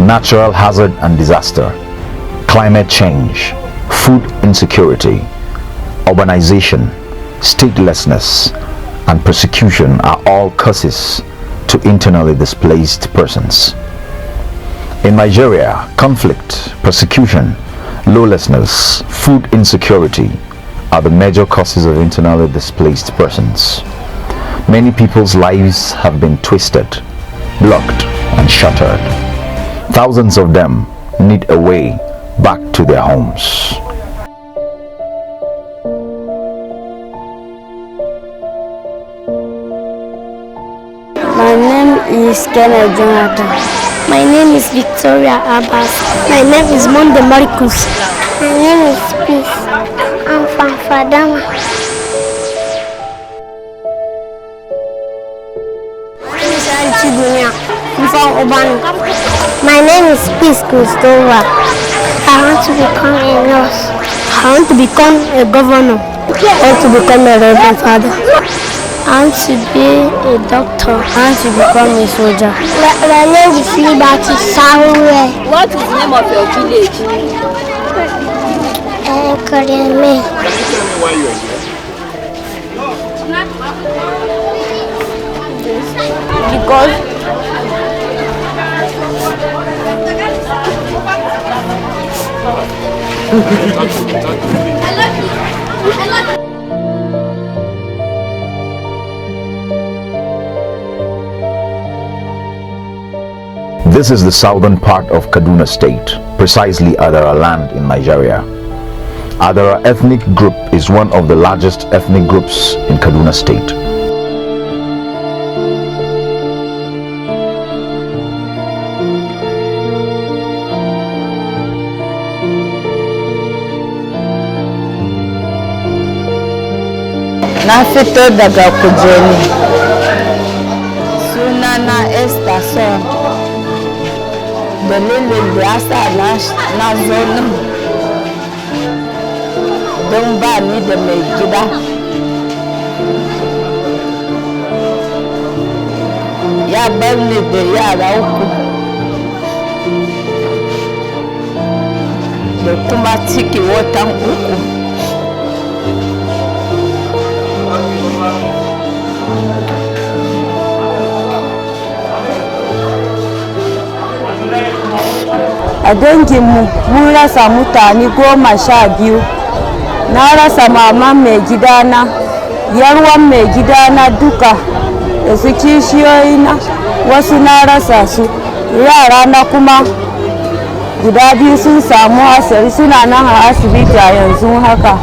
natural hazard and disaster, climate change, food insecurity, urbanization, statelessness, and persecution are all causes to internally displaced persons. In Nigeria, conflict, persecution, lawlessness, food insecurity are the major causes of internally displaced persons. Many people's lives have been twisted, blocked, and shattered. Thousands of them need a way back to their homes. My name is Kenneth Jonathan. My name is Victoria Abbas. My name is Monde Marcus. My name is Peace. I'm from Fadama. My name is Peace Christopher. I want to become a nurse. I want to become a governor. I want to become a reverend father. I want to be a doctor. I want to become a soldier. My name is Liberty Samuel. What is the name of your village? Korean. Can you tell me why you are here? Because This is the southern part of Kaduna State, precisely Adara Land in Nigeria. Adara ethnic group is one of the largest ethnic groups in Kaduna State. Na fito daga Kujeni. Sunana Esther Son. Dalilin da ya sa na zo nan don ba ni da mai gida. Ya bar ni da yara uku da kuma ciki watan uku. A danginmu mun rasa mutane 12. Na rasa maman mai gidana, yarwan mai gidana duka da su kishiyoyina, wasu na rasa su. Yara na kuma guda 2 sun samu hasari, suna nan a asibiti a yanzu haka.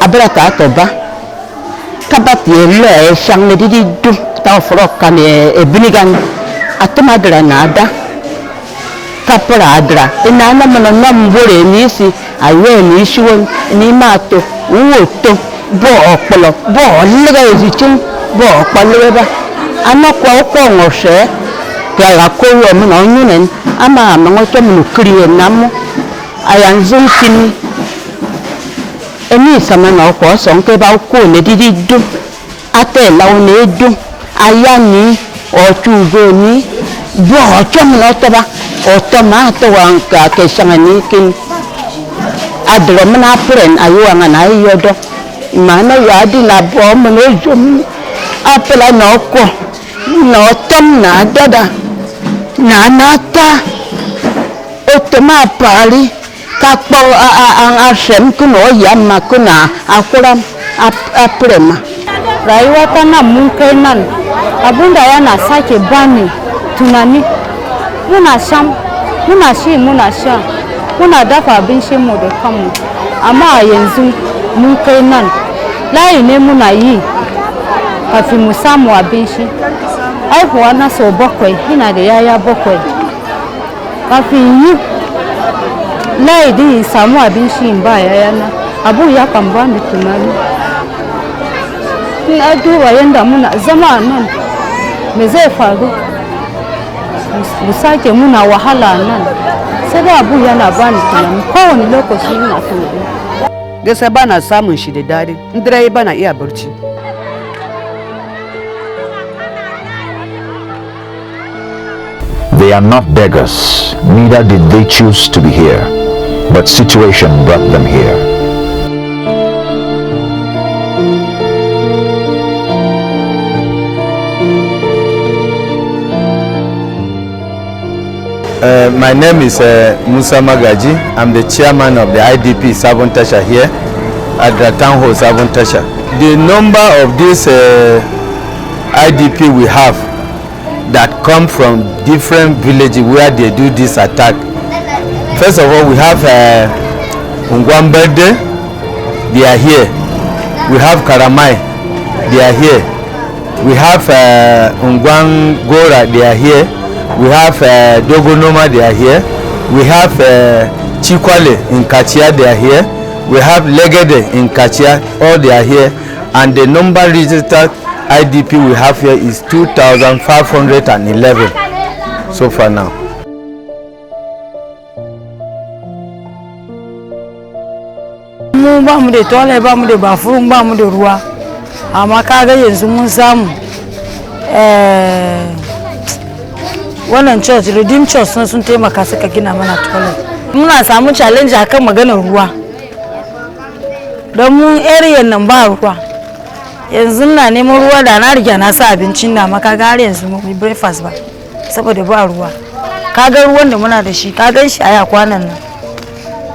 Abraka toba kabati ele shang di du ta frok kan ebinigan atomadra nada kapra adra inana mana nambore ni si aye ni shuwon ni mato woto bo opolo bo lega ezichun bo opolo ba anakwa ko ngose kala ko yo mo nyunen ama mangoto mu kriye namu ayanzun kini emi sama na ko so nke ba ko ne didi du ate lawo ne du aya ni o tugo ni bo cho mo to ba o to ma to wan ka ke sanga ni kin adro mana pren ayu anga na yodo mana ya di na bo mo ne jom apela no ko no tom na dada na nata o to ma pali kakpo ang asem kuno yamma kuna akuram aprema Rayuwa tana mun kai nan, abunda yana sake bani tunani. Muna sham, muna shi, muna sha, muna dafa abinci mu da kanmu. Amma yanzu mun kai nan, layi ne muna yi kafin mu samu abinci. Aihuwa na sau 7, ina da yaya 7. Kafin yi layi din samu abinci in ba yayana, abu ya kan bani tunani. In duba yanda muna zama nan, me zai faru? Mu sake muna wahala nan. Sai da abu yana bani tunani, kowane lokaci ina tunani. Gaskiya ba na samun shi da dadi. In dare ba na iya barci. They are not beggars, neither did they choose to be here, but situation brought them here. My name is Musa Magaji. I'm the chairman of the IDP Sabon Tasha here at the town hall Sabon Tasha. The number of this IDP we have that come from different villages where they do this attack. First of all, we have Ungwambede, they are here. We have Karamai, they are here. We have Ungwangora, they are here. We have Dogonoma, they are here. We have Chikwale in Kachia, they are here. We have Legede in Kachia, all they are here. And the number registered IDP we have here is 2,511 so far now. Mu ba mu da tole ba mu da bafurun ba mu da ruwa amma kaga yanzu mun samu wannan church Redeem Church sun taimaka suka gina mana toilet. Muna samu challenge akan maganar ruwa don mun area nan ba ruwa. Yanzu na neman ruwa da na riga na sa abincin na maka ga har yanzu mu breakfast ba saboda ba ruwa. Kaga ruwan da muna da shi ka gan shi a kwanan nan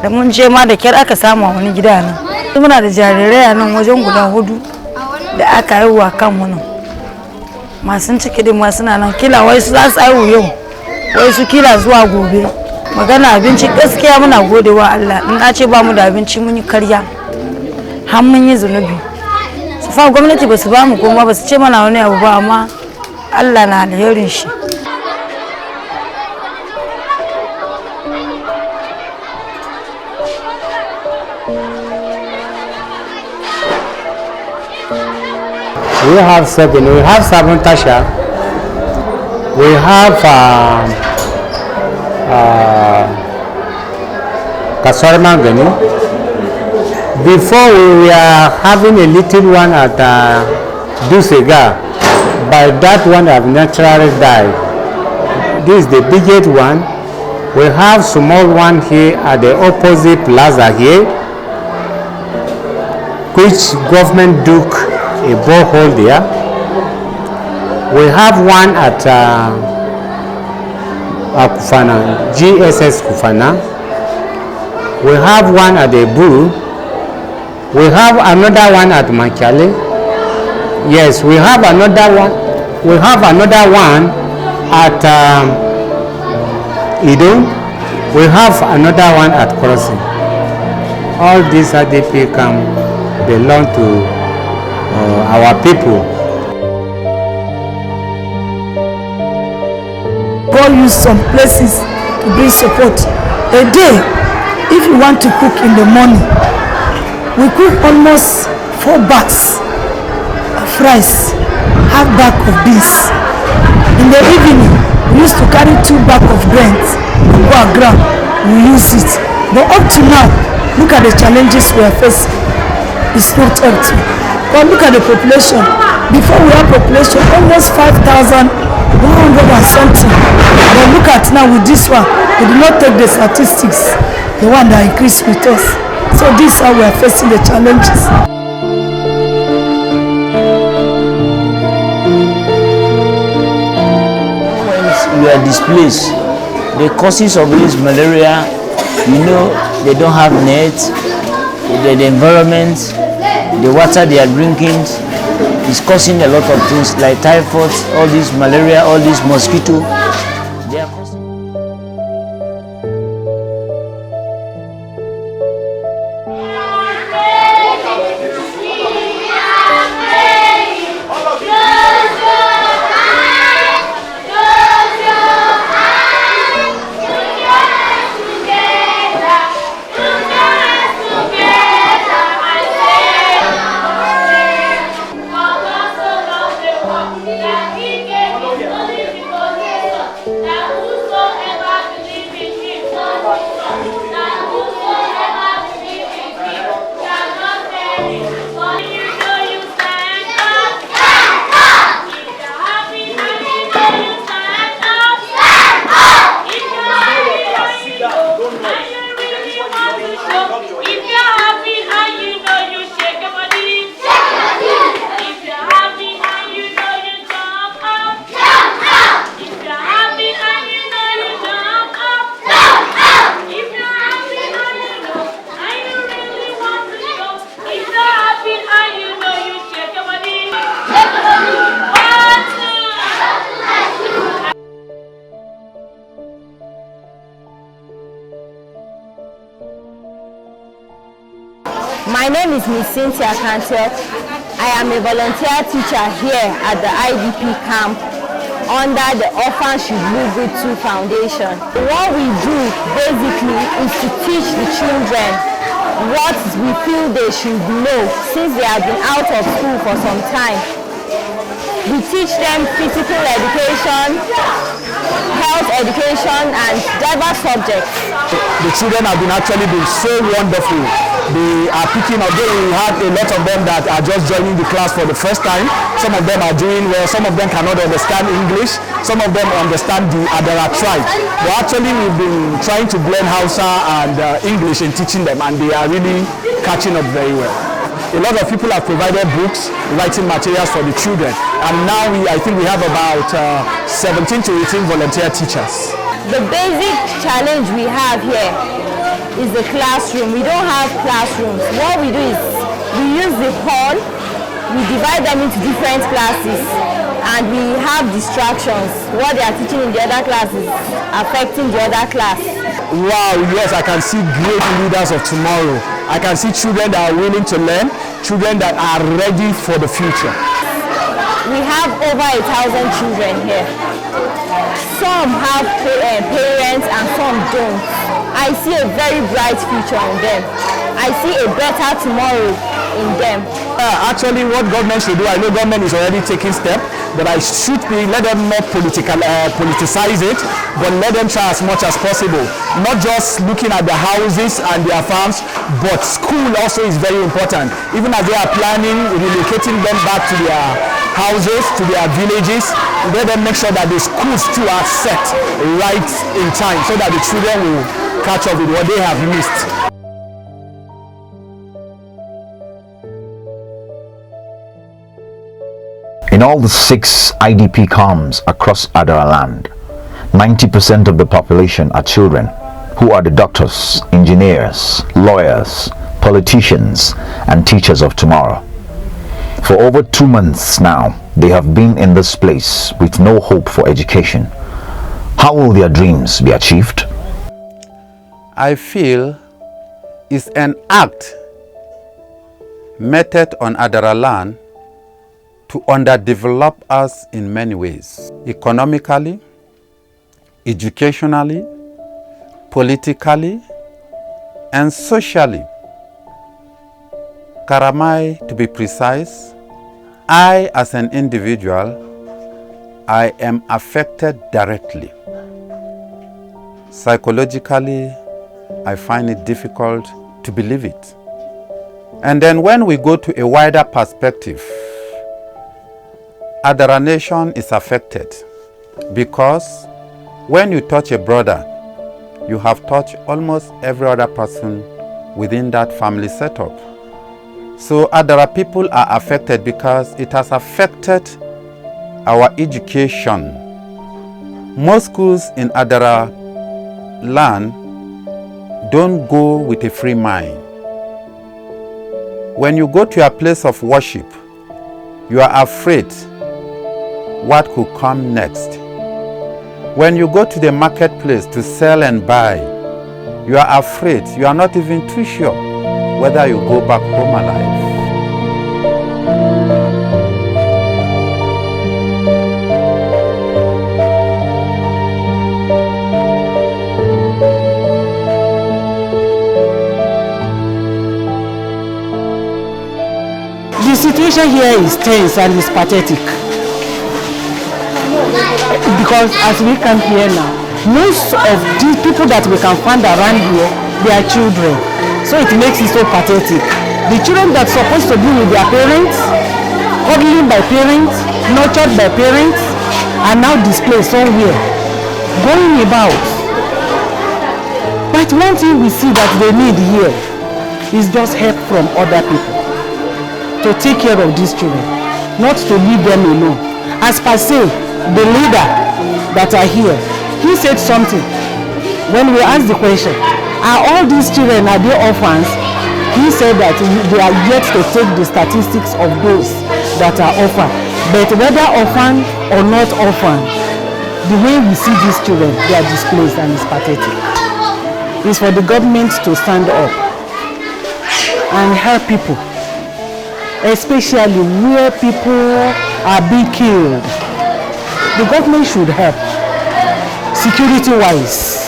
da mun je ma da kyar aka samu wani gida nan. Muna da jarirai nan wajen guda 4 da aka yi wa kanmu nan. Masu ciki din masu nan kila wai su za su aiwu yau wai su kila zuwa gobe. Magana abinci gaskiya muna godewa Allah. In a ce ba mu da abinci mun yi karya har mun yi zunubi. Fa gwamnati ba su ba mu kuma ba su ce mana wani abu ba amma Allah na alherin shi. We have Sabon Tasha, we have Kasarmangani. Before we were having a little one at Dusega, but that one have naturally died. This is the biggest one. We have small one here at the opposite plaza here, which government dug a borehole there. We have one at Kufana, GSS Kufana. We have one at the Buru. We have another one at Makale. Yes, we have another one. We have another one at Idom. We have another one at Crossing. All these ADP belong to our people. God use some places to bring support. A day, if you want to cook in the morning, we cook almost 4 bags of rice, half bag of beans. In the evening, we used to carry 2 bags of grains and go aground. We use it. But up to now, look at the challenges we are facing. It's not up to. But look at the population. Before we had population, almost 5,100 and something. But look at now with this one, we did not take the statistics, the one that increased with us. So this is how we are facing the challenges. When we are displaced, the causes of this malaria, they don't have nets, the environment, the water they are drinking is causing a lot of things like typhoid, all this malaria, all this mosquito. They are causing. My name is Miss Cynthia Cantel. I am a volunteer teacher here at the IDP camp under the Orphan Should Live Good 2 Foundation. What we do basically is to teach the children what we feel they should know since they have been out of school for some time. We teach them physical education, health education, and diverse subjects. The children have actually been so wonderful. They are picking up. We have a lot of them that are just joining the class for the first time. Some of them are doing well. Some of them cannot understand English. Some of them understand the Adara tribe. But actually, we've been trying to blend Hausa and English in teaching them, and they are really catching up very well. A lot of people have provided books, writing materials for the children, and now I think we have about 17 to 18 volunteer teachers. The basic challenge we have here is the classroom. We don't have classrooms. What we do is we use the hall, we divide them into different classes, and we have distractions. What they are teaching in the other class is affecting the other class. Wow, yes, I can see great leaders of tomorrow. I can see children that are willing to learn, children that are ready for the future. We have over 1,000 children here. Some have parents and some don't. I see a very bright future in them. I see a better tomorrow in them. Actually, what government should do, I know government is already taking steps, but I should be, let them not politicize it, but let them try as much as possible. Not just looking at the houses and their farms, but school also is very important. Even as they are planning, relocating them back to their houses, to their villages, let them make sure that the schools too are set right in time so that the children will catch up with what they have missed. In all the 6 IDP camps across Adara Land, 90% of the population are children who are the doctors, engineers, lawyers, politicians, and teachers of tomorrow. For over 2 months now, they have been in this place with no hope for education. How will their dreams be achieved? I feel it's an act meted on Adara Land to underdevelop us in many ways, economically, educationally, politically, and socially. Karamai, to be precise, I as an individual, I am affected directly. Psychologically, I find it difficult to believe it. And then when we go to a wider perspective, Adara Nation is affected because when you touch a brother, you have touched almost every other person within that family setup. So Adara people are affected because it has affected our education. Most schools in Adara Land don't go with a free mind. When you go to a place of worship, you are afraid what could come next. When you go to the marketplace to sell and buy, you are afraid. You are not even too sure whether you go back home alive. The situation here is tense and is pathetic. Because as we come here now, most of these people that we can find around here, they are children. So it makes it so pathetic. The children that are supposed to be with their parents, cuddling by parents, nurtured by parents, are now displaced somewhere, going about. Why But one thing we see that they need here is just help from other people to take care of these children, not to leave them alone. As per se, the leader that are here, he said something. When we asked the question, are all these children, are they orphans? He said that they are yet to take the statistics of those that are orphan. But whether orphan or not orphan, the way we see these children, they are displaced and it's pathetic. It's for the government to stand up and help people, especially where people are being killed. The government should help security-wise,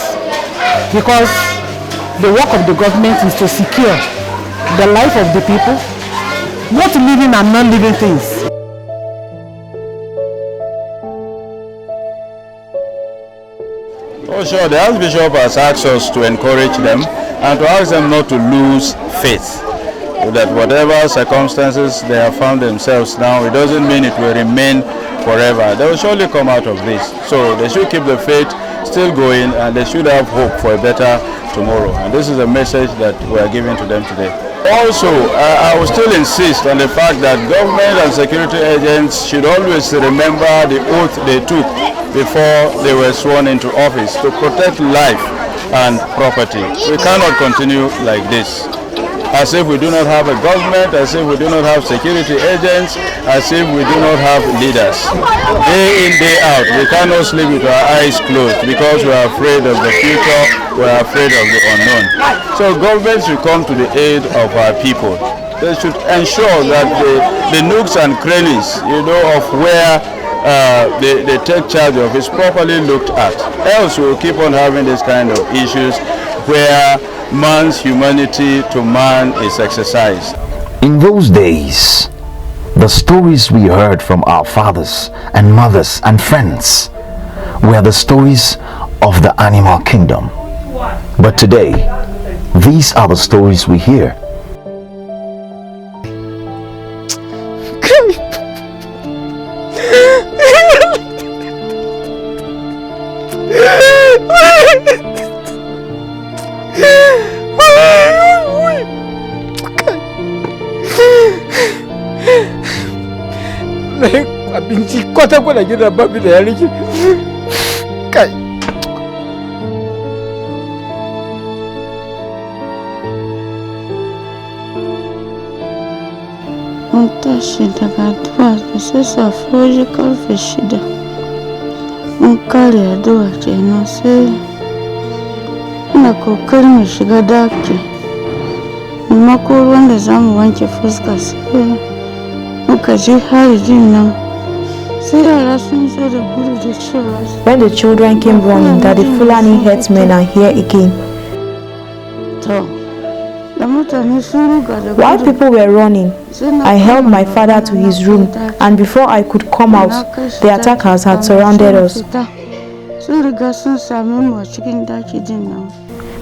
because the work of the government is to secure the life of the people, not living and non-living things. Oh sure, the Archbishop has asked us to encourage them and to ask them not to lose faith. That whatever circumstances they have found themselves now, it doesn't mean it will remain forever. They will surely come out of this. So they should keep the faith still going and they should have hope for a better tomorrow. And this is a message that we are giving to them today. Also, I will still insist on the fact that government and security agents should always remember the oath they took before they were sworn into office to protect life and property. We cannot continue like this, as if we do not have a government, as if we do not have security agents, as if we do not have leaders. Day in, day out, we cannot sleep with our eyes closed because we are afraid of the future, we are afraid of the unknown. So government should come to the aid of our people. They should ensure that the nooks and crannies, of where they take charge of is properly looked at. Else we'll keep on having this kind of issues where man's humanity to man is exercised. In those days, the stories we heard from our fathers and mothers and friends were the stories of the animal kingdom. But today, these are the stories we hear. Abinci kwata-kwata gida babu da ya rike kai. Mun tashi daga addu'a da sassafe waje karfe 6. Mun kare addu'a kenan sai ina kokarin mu shiga daki. Mako ruwan da zamu wanke fuska sai muka je harijin nan. When the children came running that the Fulani herdsmen are here again. While people were running, I held my father to his room, and before I could come out, the attackers had surrounded us.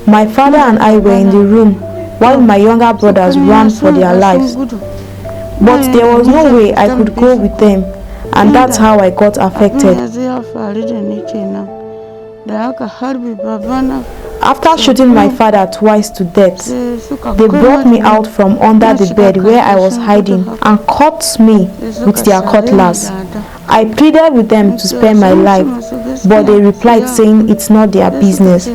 My father and I were in the room, while my younger brothers ran for their lives. But there was no way I could go with them, and that's how I got affected. After shooting my father twice to death, they brought me out from under the bed where I was hiding and cut me with their cutlass. I pleaded with them to spare my life, but they replied saying it's not their business.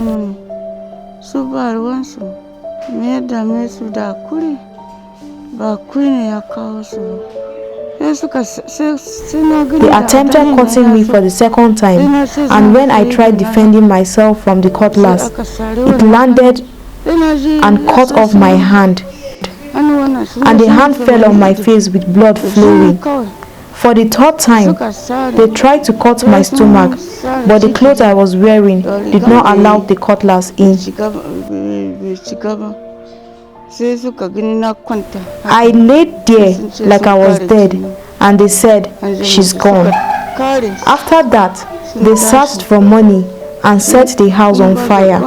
They attempted cutting me for the second time, and when I tried defending myself from the cutlass, it landed and cut off my hand, and the hand fell on my face with blood flowing. For the third time, they tried to cut my stomach, but the clothes I was wearing did not allow the cutlass in. I laid there like I was dead, and they said, "She's gone." After that, they searched for money and set the house on fire.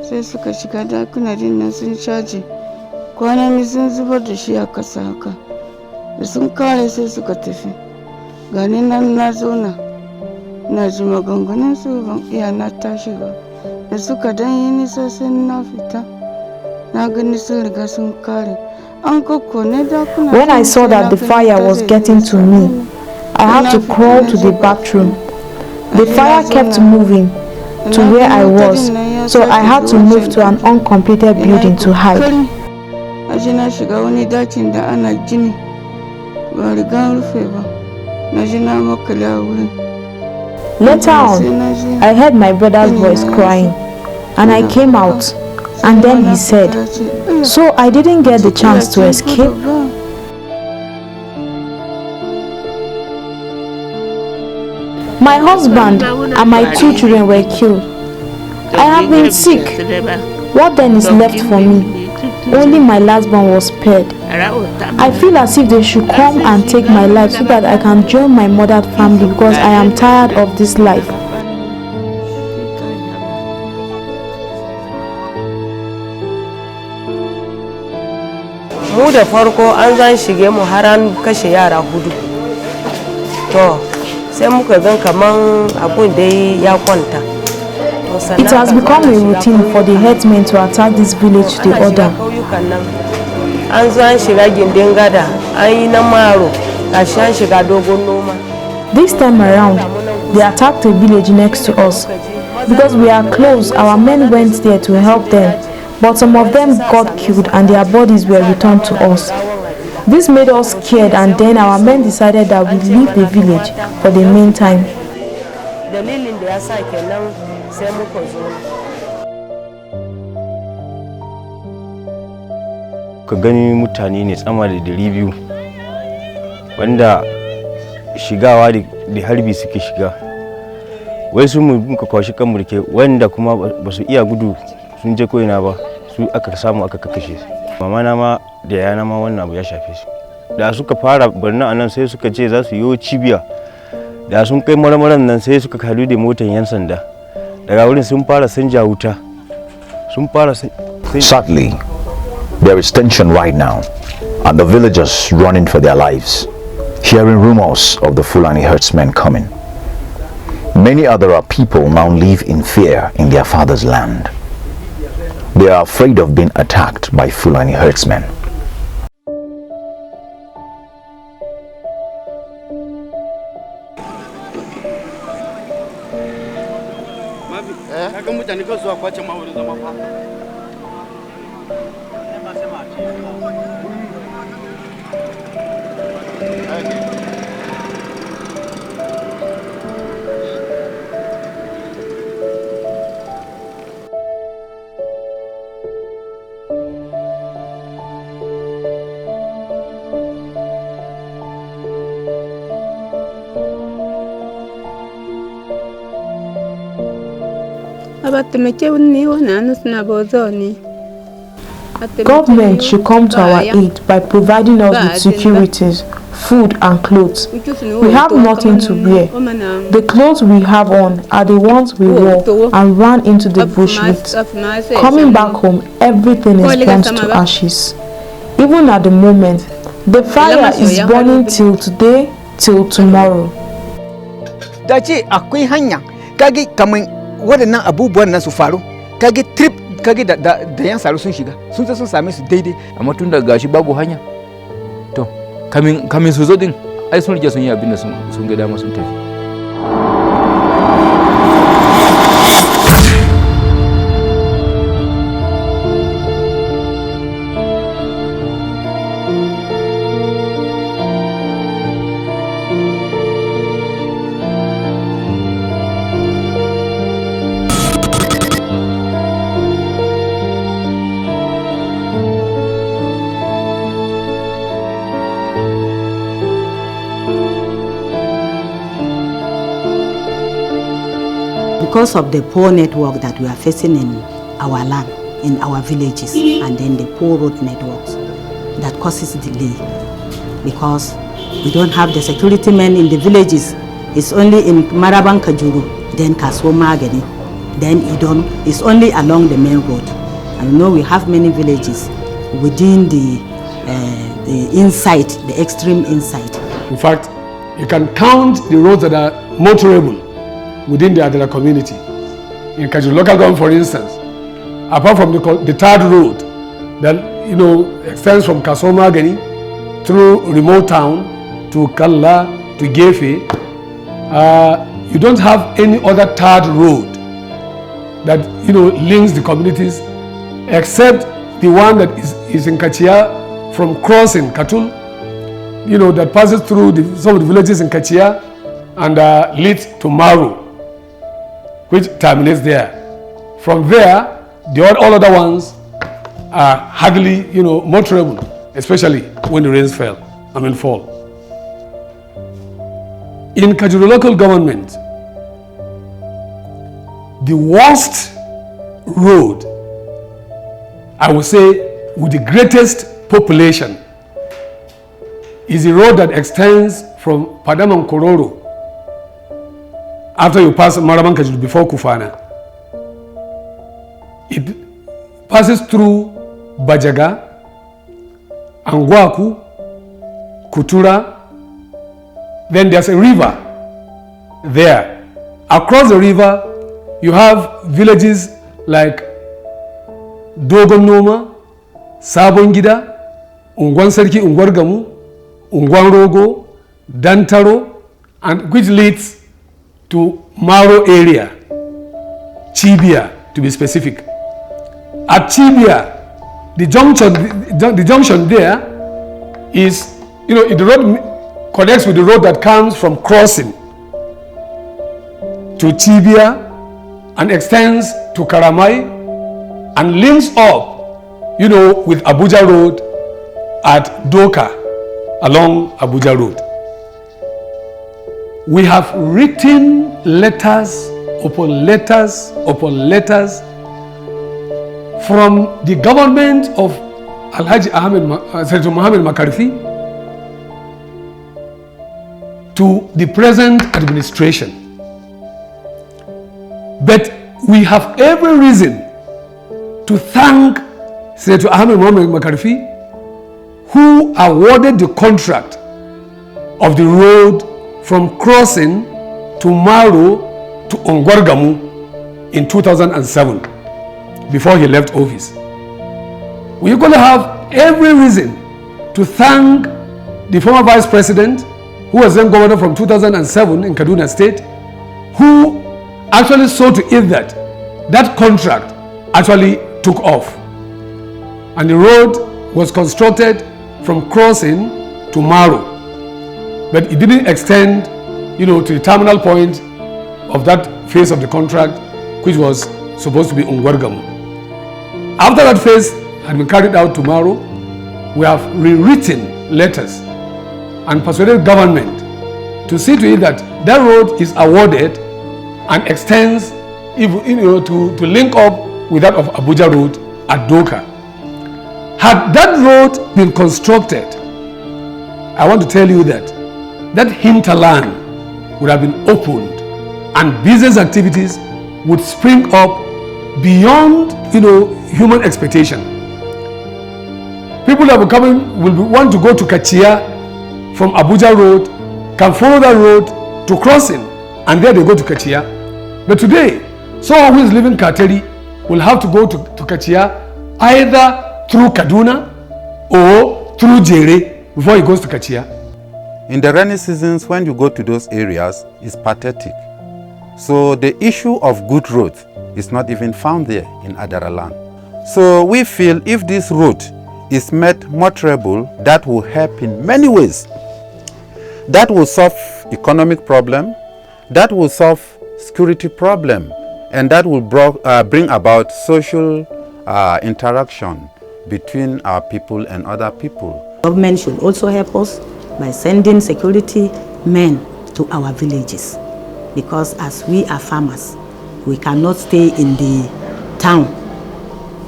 Sai suka shiga dakuna din nan sun caji kwanani sun zubar da shi a kasa haka da sun kare sai suka tafi gani nan na zauna na ji maganganun su ban iya na tashi ba da suka dan yi nisa sai na fita na gani sun riga sun kare an kokkone dakuna. When I saw that the fire was getting to me, I had to crawl to the bathroom. The fire kept moving to where I was, so I had to move to an uncompleted building to hide. Aje na shiga wani dakin da ana gini ba riga rufe ba. Na ji na makale a wurin. Later on, I heard my brother's voice crying, and I came out, and then he said, "So I didn't get the chance to escape?" My husband and my 2 children were killed. I have been sick. What then is left for me? Only my last born was spared. I feel as if they should come and take my life so that I can join my mother's family because I am tired of this life. Mu da farko an zan shige mu har an kashe yara 4. To sai muka gan kaman abun dai ya kwanta. It has become a routine for the herdsmen to attack this village to the other. An zo an shiga gindin gada, an yi na maro, gashi an shiga dogon noma. This time around, they attacked a village next to us. Because we are close, our men went there to help them, but some of them got killed and their bodies were returned to us. This made us scared, and then our men decided that we leave the village for the meantime. Dalilin da ya sa kenan sai muka zo. Ka gani mutane ne tsama da 200 wanda shigawa da harbi suke shiga. Wai su muka kwashi kan mulke wanda kuma ba su iya gudu sun je koina ba, su aka samu aka kakashe. Mama na ma da yana ma wannan abu ya shafe su. Da suka fara barna anan sai suka ce za su yi cibiya. Da sun kai marmaran nan sai suka kalu da motan yan sanda. Daga wurin sun fara sanja wuta. Sun fara Sadly, there is tension right now, and the villagers running for their lives, hearing rumors of the Fulani herdsmen coming. Many other people now live in fear in their father's land. They are afraid of being attacked by Fulani herdsmen. Government should come to our aid by providing us with securities, food and clothes. We have nothing to wear. The clothes we have on are the ones we wore and ran into the bush with. Coming back home, everything is burnt to ashes. Even at the moment, the fire is burning till today, till tomorrow. Dace akwai hanya kage kaman waɗannan abubuwan nan su faru kage trip kage da yan saro sun shiga sun zo sun same su daidai amma tun da gashi babu hanya to kamin su zo din ai sun rike sun yi abin da sun ga dama sun tafi. Because of the poor network that we are facing in our land, in our villages, and then the poor road networks, that causes delay. Because we don't have the security men in the villages. It's only in Maraban Kajuru, then Kaswo Magani, then Idon. It's only along the main road. And you know we have many villages within the inside, the extreme inside. In fact, You can count the roads that are motorable within the Adara community. In Kajuru local government, for instance, apart from the third road that extends from Kasomagani through remote town to Kalla to Gefe, you don't have any other third road that links the communities except the one that is in Kachia from crossing Katul, that passes through some of the villages in Kachia and leads to Maru, which terminates there. From there, all other ones are hardly, motorable, especially when the rains fall. In Kajuru local government, the worst road, I would say, with the greatest population is the road that extends from Padamang Kororo after you pass Maraman Kajuru before Kufana. It passes through Bajaga, Angwaku, Kutura. Then there's a river there. Across the river, you have villages like Dogonoma, Sabongida, Ungwan Serki, Ungwargamu, Ungwan Rogo, Dantaro, and which leads to Maro area, Chibia to be specific. At Chibia, the junction there is, the road connects with the road that comes from crossing to Chibia and extends to Karamai and links up, with Abuja Road at Doka along Abuja Road. We have written letters upon letters upon letters from the government of Alhaji Senator Mohammed Makarfi to the present administration. But we have every reason to thank Senator Ahmed Mohammed Makarfi, who awarded the contract of the road from crossing to Maro to Ongwargamu in 2007, before he left office. We're going to have every reason to thank the former vice president, who was then governor from 2007 in Kaduna State, who actually saw to it that that contract actually took off. And the road was constructed from crossing to Maro. But it didn't extend, to the terminal point of that phase of the contract, which was supposed to be Ungwargamu. After that phase had been carried out tomorrow, we have rewritten letters and persuaded government to see to it that that road is awarded and extends to link up with that of Abuja Road at Doka. Had that road been constructed, I want to tell you that that hinterland would have been opened and business activities would spring up beyond human expectation. People that will want to go to Kachia from Abuja Road can follow that road to crossing, and there they go to Kachia. But today, someone who is living Kateri will have to go to Kachia either through Kaduna or through Jere before he goes to Kachia. In the rainy seasons, when you go to those areas, it's pathetic. So the issue of good roads is not even found there in Adara Land. So we feel if this road is made motorable, that will help in many ways. That will solve economic problem, that will solve security problem, and that will bring about social interaction between our people and other people. Government should also help us by sending security men to our villages, because as we are farmers, we cannot stay in the town.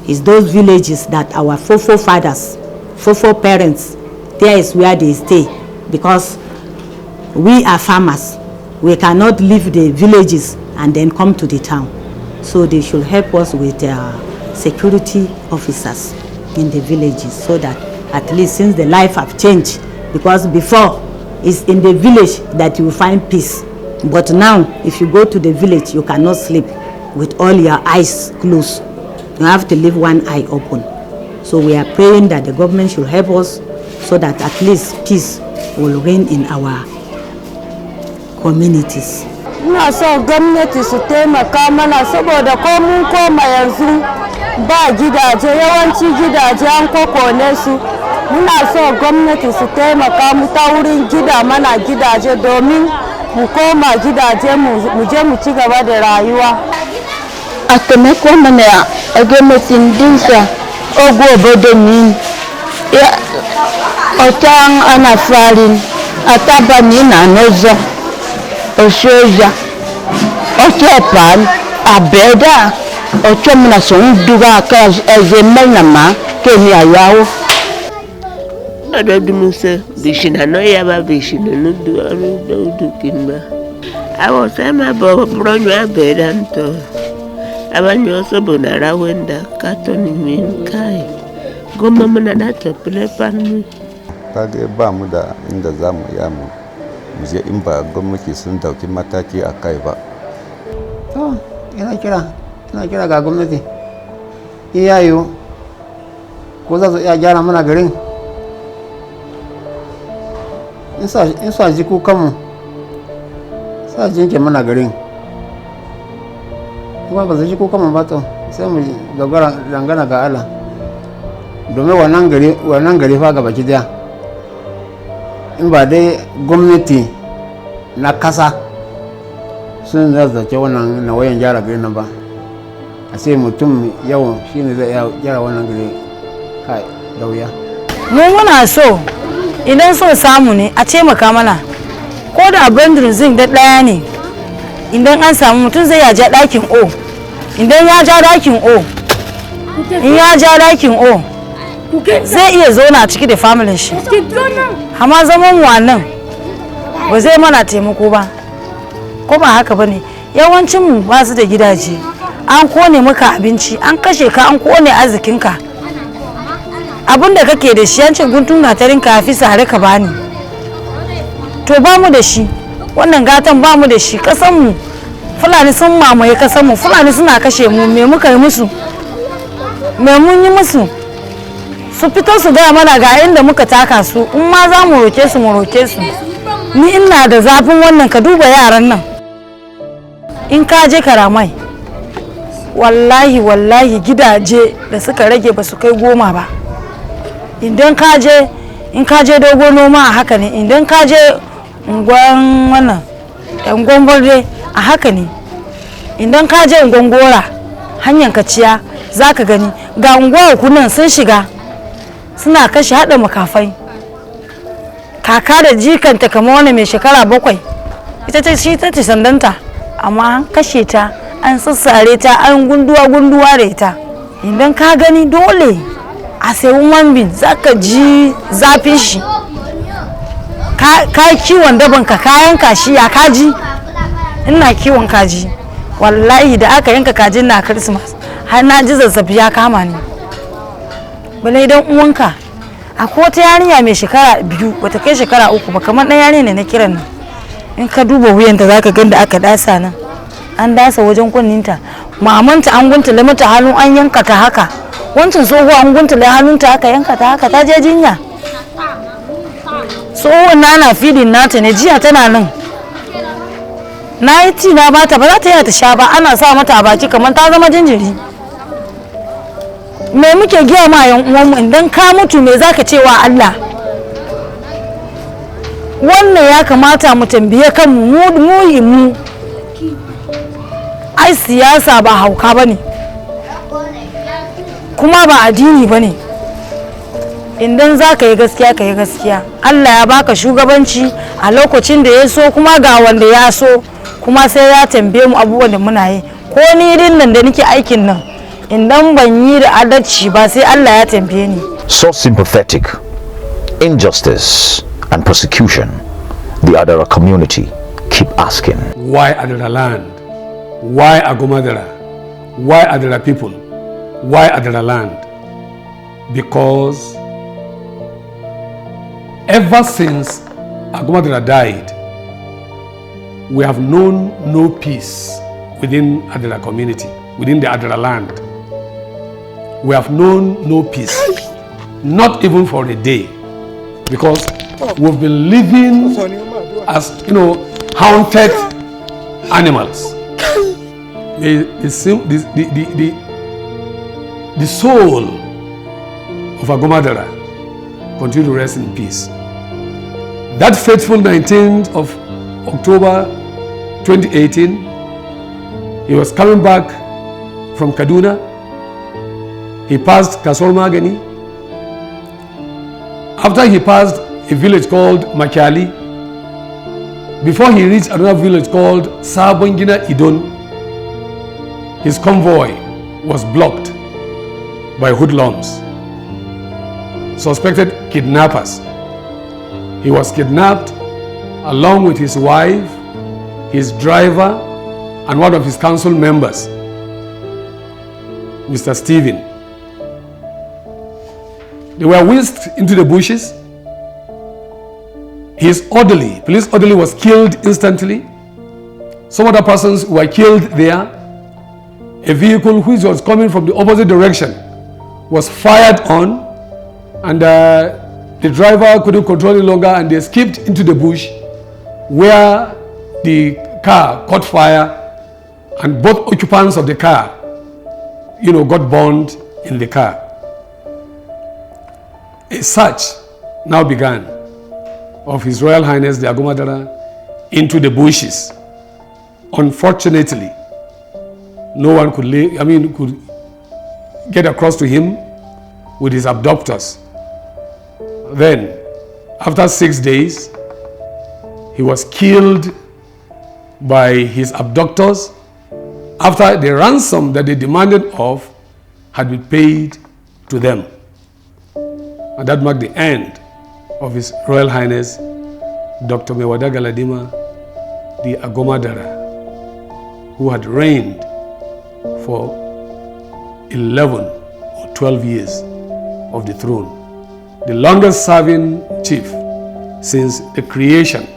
It's those villages that our forefathers, parents, there is where they stay, because we are farmers. We cannot leave the villages and then come to the town. So they should help us with their security officers in the villages, so that at least since the life have changed, because before It's in the village that you find peace. But now, if you go to the village, you cannot sleep with all your eyes closed. You have to leave one eye open. So we are praying that the government should help us so that at least peace will reign in our communities. Ina so gwamnati su taimaka mana saboda ko mun koma yanzu ba gidaje, yawanci gidaje an kokone su. Muna so gwamnati su taimaka mu ta wurin gida mana gidaje domin mu koma gidaje mu je mu ci gaba da rayuwa. A taimako mana a gwamnatin dinsa ogo obodo ni otan ana farin ataba ni na n'ụzọ osoja ochepan abeda ochomna so nduga ka ezemena ma keni ayawo adadumuse bishina no yaba bishina no du kinba awo sama bo bronyo abeda nto abanyo so bonara wenda katoni min kai goma muna da tafi fanni kage ba mu da inda zamu yamu mu je in ba gwamnati sun dauki mataki a kai ba. To ina kira ga gwamnati iyayo ko za su iya gyara mana garin in sa ji kukanmu sa jinke mana garin kuma ba su ji kukanmu ba to sai mu dogara dangana ga Allah domin wannan gari fa gaba ki daya in ba dai gwamnati na kasa sun zazzace wannan na wayan gyara gari nan ba a sai mutum yawan shine zai gyara wannan gari kai da wuya. Mu muna so idan so samu ne a taimaka mana ko da bandrin zinc da daya ne idan an samu mutum zai ya ja dakin o idan ya ja dakin o in ya ja dakin o zai iya zauna ciki da familin shi amma zaman wannan ba zai mana taimako ba ko ba haka bane yawancin mu ba su da gidaje an kone maka abinci an kashe ka an kone arzikinka abinda kake da shi yancin guntun gatarin ka fi sare ka bani to ba mu da shi wannan gatan ba mu da shi kasan mu fulani sun mamaye kasan mu fulani suna kashe mu me muka yi musu me mun yi musu su fito su gaya mana ga inda muka taka su in ma za mu roke su mu roke su ni ina da zafin wannan ka duba yaran nan in ka je karamai wallahi gidaje da suka rage ba su kai 10 ba idan ka je dogo noma a haka ne idan ka je unguwan wannan unguwan barde a haka ne idan ka je unguwan gora hanyar kaciya za ka gani ga unguwa kunan sun shiga suna kashe hada makafai kaka da jikanta kamar wani mai shekara 7 ita ce sandanta amma an kashe ta an sassare ta an gunduwa da ita idan ka gani dole a sai woman za ka ji zafin shi ka kiwon daban ka kayan kashi ya kaji ina kiwon kaji wallahi da aka yanka kajin na Christmas har na ji zazzabi ya kama ni bale idan uwanka akwai wata yarinya mai shekara 2 bata kai shekara 3 ba kamar dan yarinya ne na kiran nan in ka duba wuyanta zaka ga da aka dasa nan an dasa wajen kunninta mamanta an guntule mata hannu an yanka ta haka wancan tsoho an guntule hannunta aka yanka ta haka ta je jinya tsohon na fidin nata ne jiya tana nan na yi ci na bata ba za ta yi ta sha ba ana sa mata a baki kamar ta zama jinjiri me muke giya ma yan uwanmu idan ka mutu me zaka ce wa Allah wannan ya kamata mu tambaye kanmu mu ai siyasa ba hauka bane kuma ba addini bane idan zaka yi gaskiya ka yi gaskiya Allah ya baka shugabanci a lokacin da ya so kuma ga wanda ya so kuma sai ya tambaye mu abubuwan da muna yi ko ni din nan da nake aikin nan idan ban yi da adalci ba sai Allah ya tambaye ni. So sympathetic, injustice and persecution, the Adara community keep asking. Why Adara land? Why Agomadara? Why Adara people? Why Adara land? Because ever since Agumadara died, we have known no peace within Adara community, within the Adara land. We have known no peace, not even for a day, because we've been living as, haunted animals. The soul of Agumadara continue to rest in peace. That fateful 19th of October 2018, he was coming back from Kaduna. He passed Kasol Magani. After he passed a village called Machali, before he reached another village called Sabongina Idon, his convoy was blocked by hoodlums, suspected kidnappers. He was kidnapped along with his wife, his driver, and one of his council members, Mr. Stephen. They were whisked into the bushes. His orderly, police orderly, was killed instantly. Some other persons were killed there. A vehicle which was coming from the opposite direction was fired on, and the driver couldn't control it longer, and they escaped into the bush where the car caught fire, and both occupants of the car, got burned in the car. A search now began of His Royal Highness the Agumadara into the bushes. Unfortunately, no one could get across to him with his abductors. Then, after 6 days, he was killed by his abductors after the ransom that they demanded of had been paid to them. And that marked the end of His Royal Highness Dr. Mewada Galadima the Agumadara, who had reigned for 11 or 12 years of the throne, the longest serving chief since the creation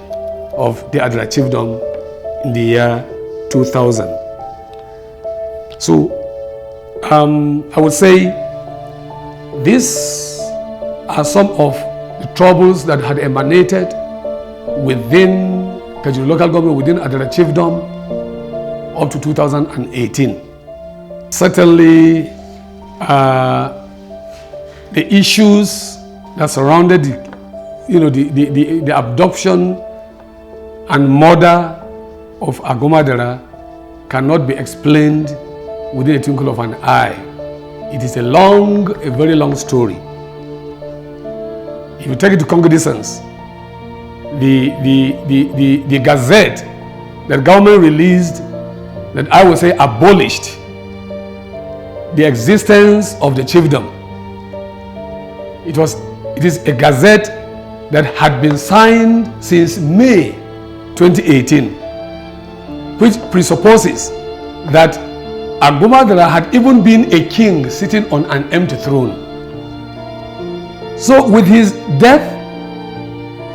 of the Adara chiefdom in the year 2000. So I would say these are some of the troubles that had emanated within Kajuru local government, within Adara chiefdom up to 2018. Certainly, the issues that surrounded the abduction and murder of Agumadara cannot be explained within a twinkle of an eye. It is a very long story. If you take it to concordance, the gazette that government released, that I would say abolished the existence of the chiefdom. It is a gazette that had been signed since May 2018, which presupposes that Agumadara had even been a king sitting on an empty throne. So with his death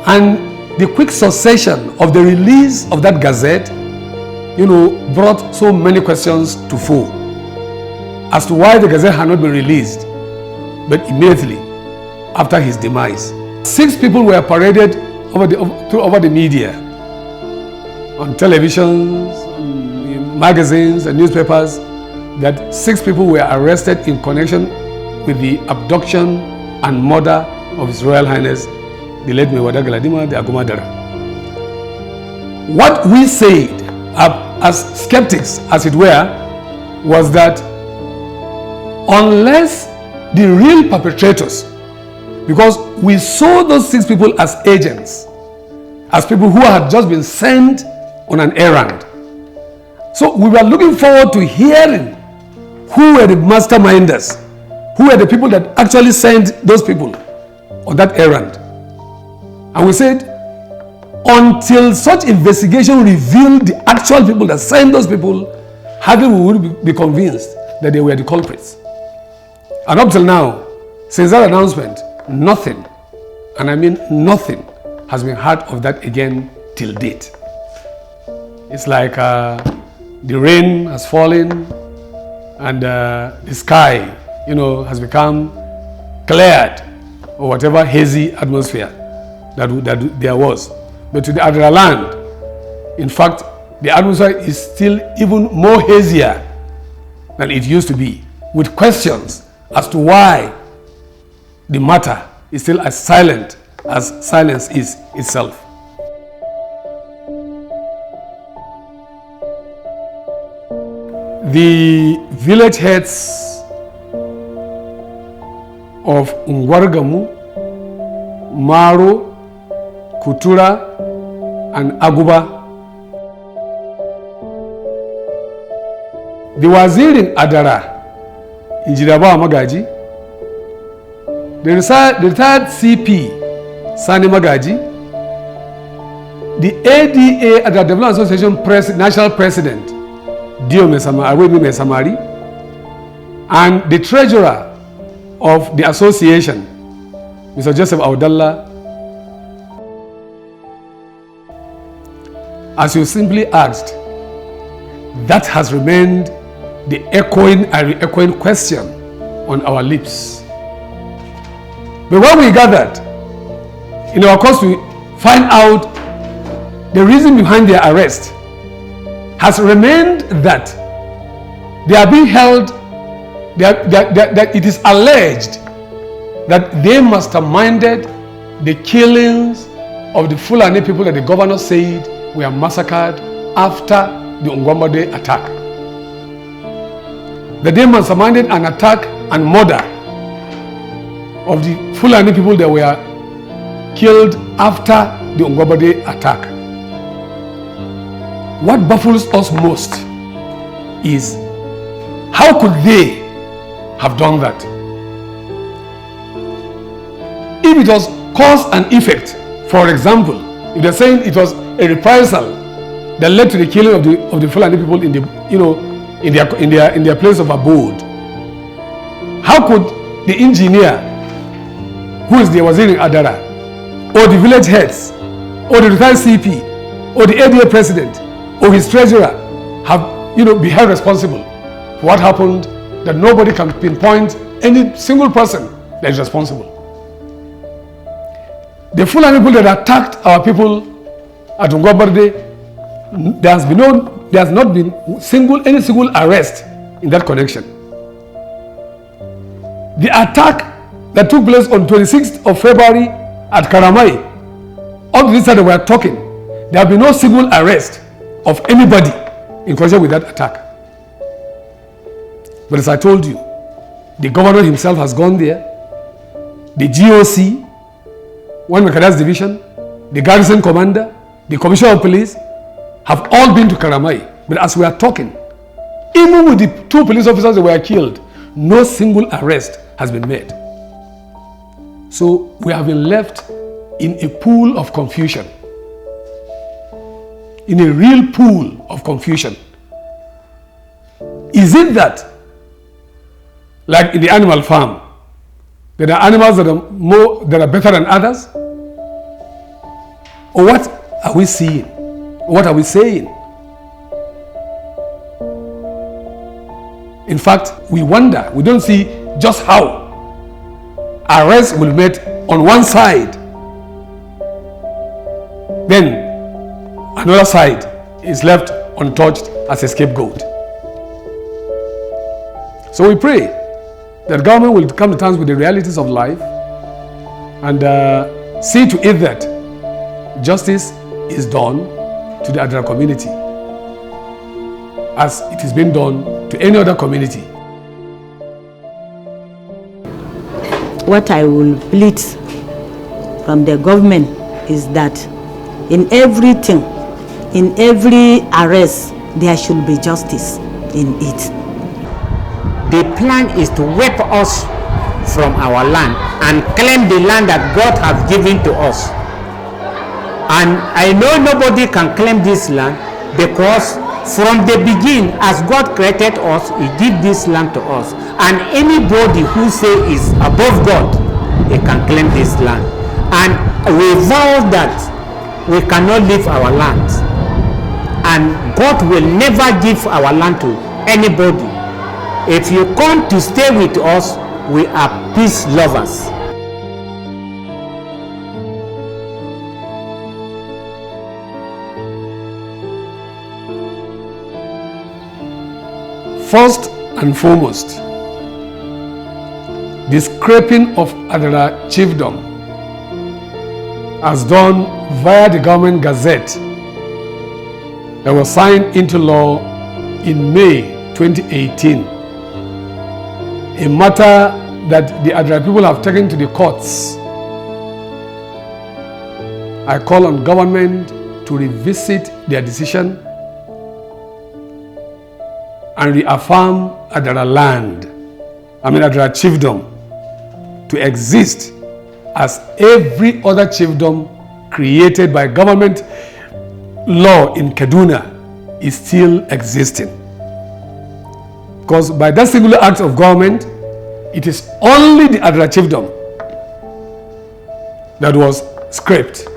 and the quick succession of the release of that gazette, brought so many questions to fore as to why the gazette had not been released, but immediately after his demise. 6 people were paraded over the media, on televisions, magazines and newspapers, that 6 people were arrested in connection with the abduction and murder of His Royal Highness the late Mewada Galadima the Agumadara. What we said as skeptics, as it were, was that unless the real perpetrators, because we saw those 6 people as agents, as people who had just been sent on an errand. So we were looking forward to hearing who were the masterminders, who were the people that actually sent those people on that errand. And we said, until such investigation revealed the actual people that sent those people, hardly we would be convinced that they were the culprits. And up till now, since that announcement, nothing, and I mean nothing, has been heard of that again till date. It's like the rain has fallen and the sky, has become cleared, or whatever hazy atmosphere that there was. But to the Adara Land, in fact, the atmosphere is still even more hazier than it used to be, with questions as to why the matter is still as silent as silence is itself. The village heads of Ngwargamu, Maro, Kutura, and Aguba. The Wazir in Adara, Injidaba Magaji, the retired CP, Sani Magaji, the ADA at the Development Association National President, Dio Mesamari, and the Treasurer of the association, Mr. Joseph Audalla. As you simply asked, that has remained the echoing question on our lips. But when we gathered, in our course to find out the reason behind their arrest, has remained that they are being held, that it is alleged that they masterminded the killings of the Fulani people that the governor said were massacred after the Ungwambade attack. That they masterminded an attack and murder of the Fulani people that were killed after the Ungwambade attack. What baffles us most is how could they have done that? If it was cause and effect, for example, if they're saying it was a reprisal that led to the killing of the Fulani people in the in their place of abode, how could the engineer, who is the Wazir in Adara, or the village heads, or the retired CP, or the ADA president, or his treasurer have be held responsible for what happened, that nobody can pinpoint any single person that is responsible? The Fulani people that attacked our people at Ungwambade, there has not been any single arrest in that connection. The attack that took place on 26th of February at Karamai, up to this time that we are talking, there have been no single arrest of anybody in connection with that attack. But as I told you, the governor himself has gone there, the GOC, one mechanized division, the garrison commander, the commissioner of police have all been to Karamai. But as we are talking, even with the 2 police officers that were killed, no single arrest has been made. So we have been left in a pool of confusion. In a real pool of confusion. Is it that, like in the animal farm, there are animals that are better than others? Or what are we seeing? What are we saying? In fact, we wonder, we don't see just how arrests will be made on one side, then another side is left untouched as a scapegoat. So we pray that government will come to terms with the realities of life and see to it that justice is done to the Adara community as it is being done to any other community. What I will plead from the government is that in everything, in every arrest, there should be justice in it. The plan is to wipe us from our land and claim the land that God has given to us. And I know nobody can claim this land because from the beginning, as God created us, He gave this land to us. And anybody who say is above God, he can claim this land. And we vow that we cannot leave our land. And God will never give our land to anybody. If you come to stay with us, we are peace lovers. First and foremost, the scraping of Adara chiefdom, as done via the government gazette that was signed into law in May 2018, a matter that the Adara people have taken to the courts. I call on government to revisit their decision and reaffirm Adara Land, Adara chiefdom, to exist as every other chiefdom created by government law in Kaduna is still existing. Because by that singular act of government, it is only the Adara chiefdom that was scrapped.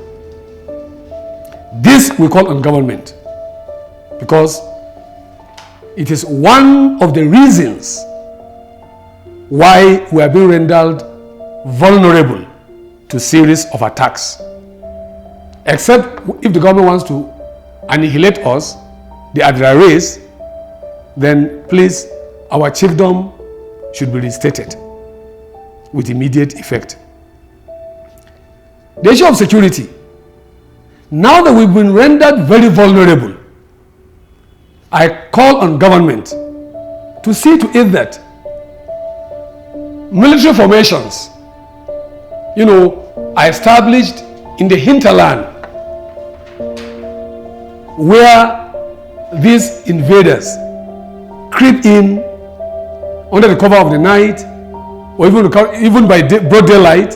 This we call on government, because it is one of the reasons why we are being rendered vulnerable to series of attacks. Except if the government wants to annihilate us, the Adara race, then please, our chiefdom should be restated with immediate effect. The issue of security. Now that we've been rendered very vulnerable, I call on government to see to it that military formations, are established in the hinterland where these invaders creep in under the cover of the night or even by broad daylight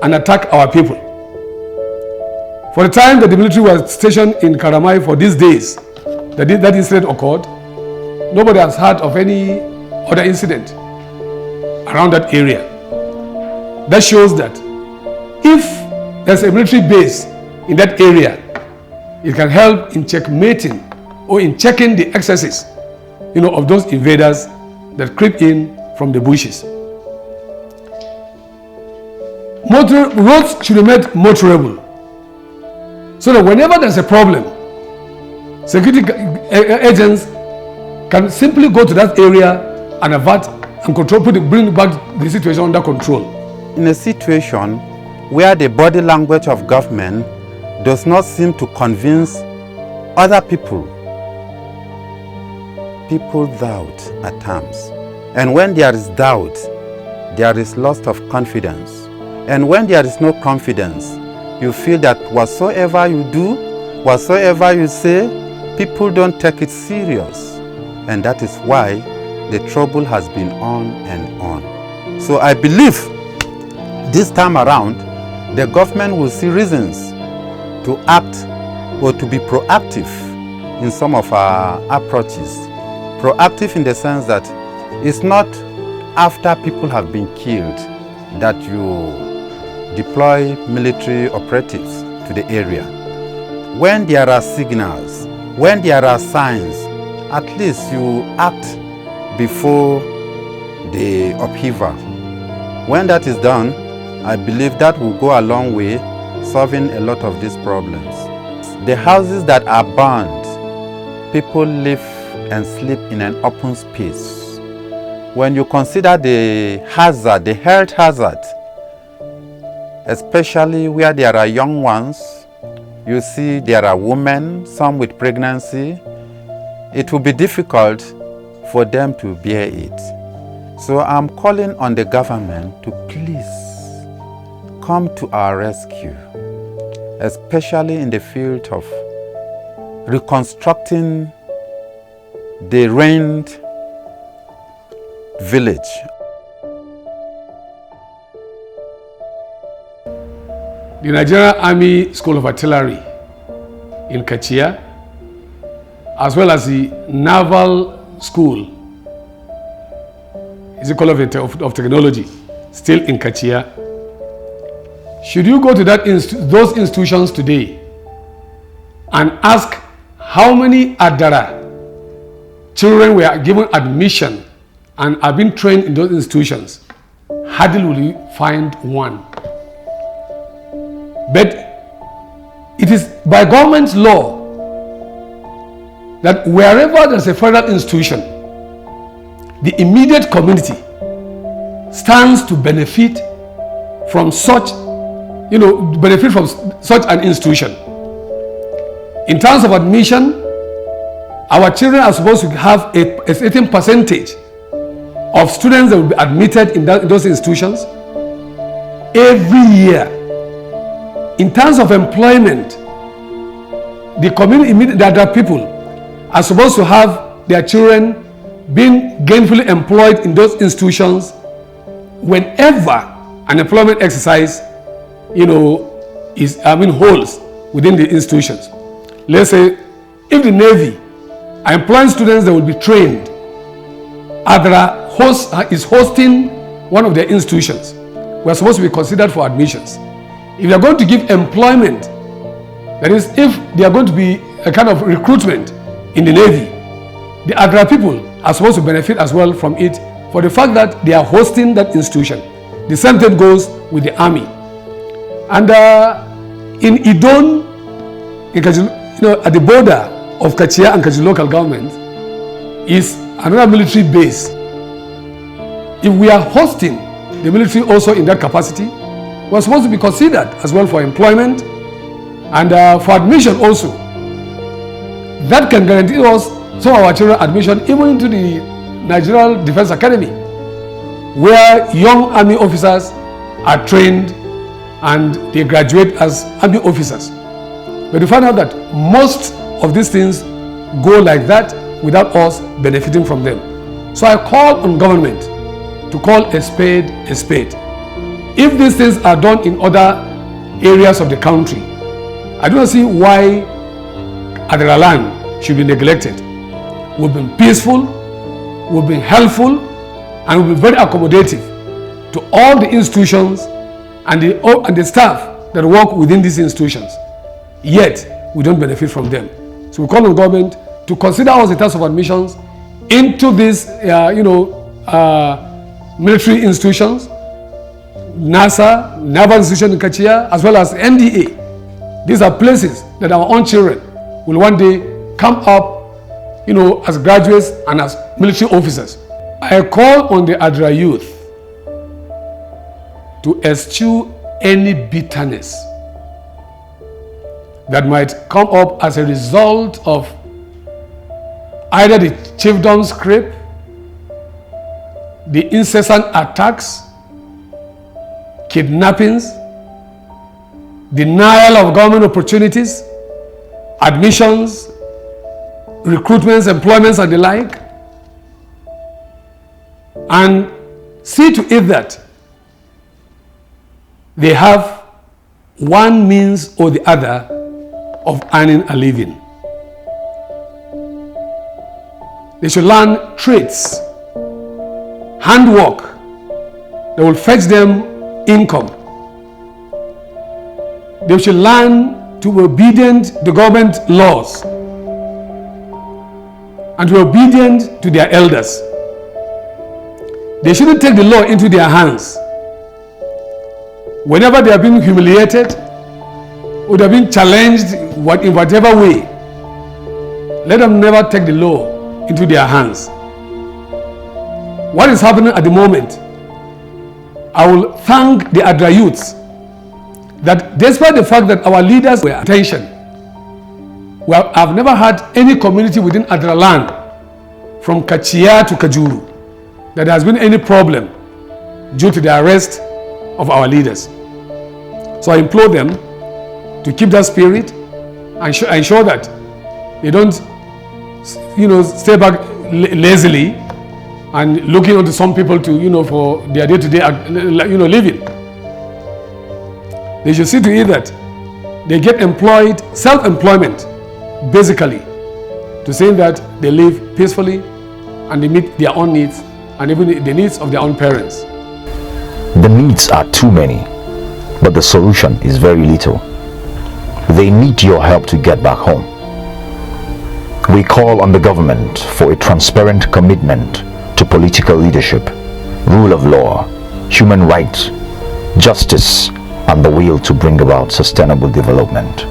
and attack our people. For the time that the military was stationed in Karamai for these days, that incident occurred, nobody has heard of any other incident around that area. That shows that if there's a military base in that area, it can help in checkmating or in checking the excesses, of those invaders that creep in from the bushes. Roads should be made motorable, so that whenever there's a problem, security agents can simply go to that area and avert and bring back the situation under control. In a situation where the body language of government does not seem to convince other people, people doubt at times. And when there is doubt, there is loss of confidence. And when there is no confidence, you feel that whatsoever you do, whatsoever you say, people don't take it serious. And that is why the trouble has been on and on. So I believe this time around, the government will see reasons to act or to be proactive in some of our approaches. Proactive in the sense that it's not after people have been killed that you deploy military operatives to the area. When there are signals, when there are signs, at least you act before the upheaval. When that is done, I believe that will go a long way solving a lot of these problems. The houses that are burned, people live and sleep in an open space. When you consider the hazard, the health hazard, especially where there are young ones, you see there are women, some with pregnancy, it will be difficult for them to bear it. So I'm calling on the government to please come to our rescue, especially in the field of reconstructing the ruined village. The Nigerian Army School of Artillery in Kachia, as well as the Naval School, is a College of Technology, still in Kachia, Should you go to those institutions today and ask how many Adara children were given admission and are being trained in those institutions, hardly will you find one. But it is by government law that wherever there's a federal institution, the immediate community stands to benefit from such, benefit from such an institution. In terms of admission, our children are supposed to have a certain percentage of students that will be admitted in those institutions every year. In terms of employment, the community, the other people are supposed to have their children being gainfully employed in those institutions whenever an employment exercise, holds within the institutions. Let's say if the Navy are employing students that will be trained, Adara is hosting one of their institutions. We are supposed to be considered for admissions. If they are going to give employment, that is, if they are going to be a kind of recruitment in the Navy, the Adara people are supposed to benefit as well from it for the fact that they are hosting that institution. The same thing goes with the Army. And in Idon, at the border of Kachia and Kajuru local government, is another military base. If we are hosting the military also in that capacity, we are supposed to be considered as well for employment and for admission also. That can guarantee us some of our children admission even into the Nigerian Defense Academy, where young army officers are trained and they graduate as army officers. But we find out that most of these things go like that without us benefiting from them. So I call on government to call a spade a spade. If these things are done in other areas of the country, I do not see why Adara Land should be neglected. We've been peaceful, we've been helpful, and we've been very accommodative to all the institutions and the staff that work within these institutions. Yet, we don't benefit from them. So we call on government to consider us in terms of admissions into these, military institutions, NASA, Naval Institution in Kachia, as well as NDA. These are places that our own children will one day come up, as graduates and as military officers. I call on the Adara youth to eschew any bitterness that might come up as a result of either the chiefdom's creep, the incessant attacks, kidnappings, denial of government opportunities, admissions, recruitments, employments, and the like, and see to it that they have one means or the other of earning a living. They should learn trades, handwork that will fetch them income. They should learn to be obedient to government laws and to be obedient to their elders. They shouldn't take the law into their hands. Whenever they are being humiliated or they are being challenged in whatever way, let them never take the law into their hands. What is happening at the moment, I will thank the Adara youths that despite the fact that our leaders were attention, I've never had any community within Adara Land from Kachia to Kajuru that there has been any problem due to the arrest of our leaders. So I implore them to keep that spirit and ensure that they don't, stay back lazily and looking onto some people to, for their day-to-day, living. They should see to it that they get employed, self-employment, basically, to say that they live peacefully and they meet their own needs and even the needs of their own parents. The needs are too many. but the solution is very little. They need your help to get back home. We call on the government for a transparent commitment to political leadership, rule of law, human rights, justice, and the will to bring about sustainable development.